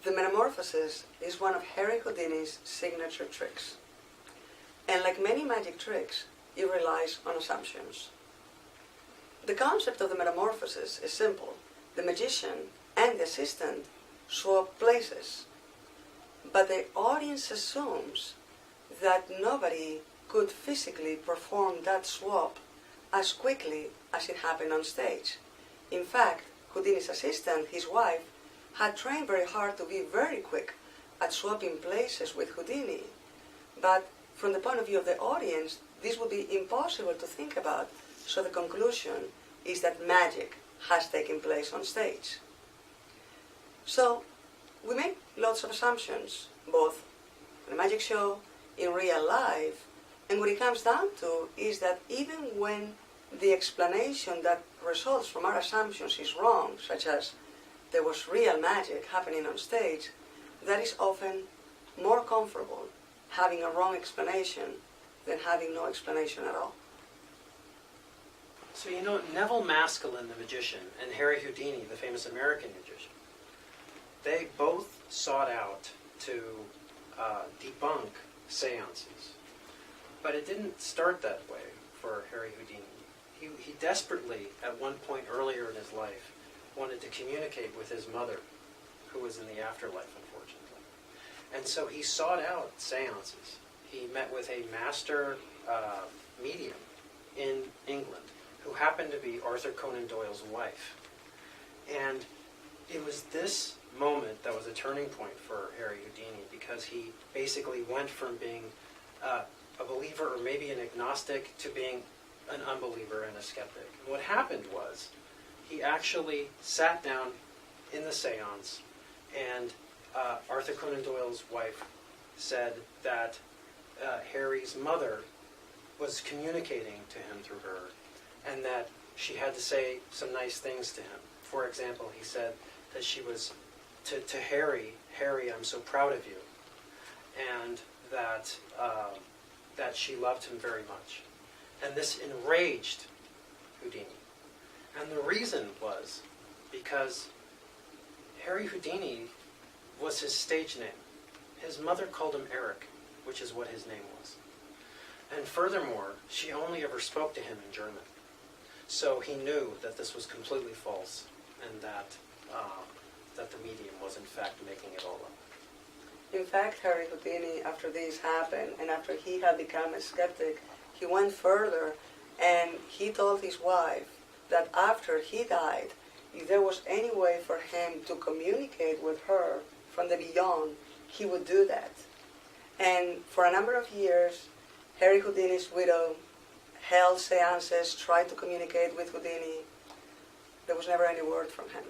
The metamorphosis is one of Harry Houdini's signature tricks. And like many magic tricks, it relies on assumptions. The concept of the metamorphosis is simple. The magician and the assistant swap places, but the audience assumes that nobody could physically perform that swap as quickly as it happened on stage. In fact, Houdini's assistant, his wife, had trained very hard to be very quick at swapping places with Houdini. But from the point of view of the audience, this would be impossible to think about. So the conclusion is that magic has taken place on stage. So we make lots of assumptions, both in a magic show, in real life, and what it comes down to is that even when the explanation that results from our assumptions is wrong, such as there was real magic happening on stage, that is often more comfortable having a wrong explanation than having no explanation at all. So you know, Neville Maskelyne, the magician, and Harry Houdini, the famous American magician, they both sought out to debunk seances. But it didn't start that way for Harry Houdini. He desperately, at one point earlier in his life, wanted to communicate with his mother, who was in the afterlife, unfortunately. And so he sought out seances. He met with a master medium in England, who happened to be Arthur Conan Doyle's wife. And it was this moment that was a turning point for Harry Houdini, because he basically went from being a believer, or maybe an agnostic, to being an unbeliever and a skeptic. And what happened was, he actually sat down in the seance, and Arthur Conan Doyle's wife said that Harry's mother was communicating to him through her, and that she had to say some nice things to him. For example, he said that she was, to Harry, "Harry, I'm so proud of you," and that that she loved him very much. And this enraged Houdini. And the reason was because Harry Houdini was his stage name. His mother called him Eric, which is what his name was. And furthermore, she only ever spoke to him in German. So he knew that this was completely false, and that the medium was in fact making it all up. In fact, Harry Houdini, after this happened, and after he had become a skeptic, he went further, and he told his wife that after he died, if there was any way for him to communicate with her from the beyond, he would do that. And for a number of years, Harry Houdini's widow held seances, tried to communicate with Houdini. There was never any word from him.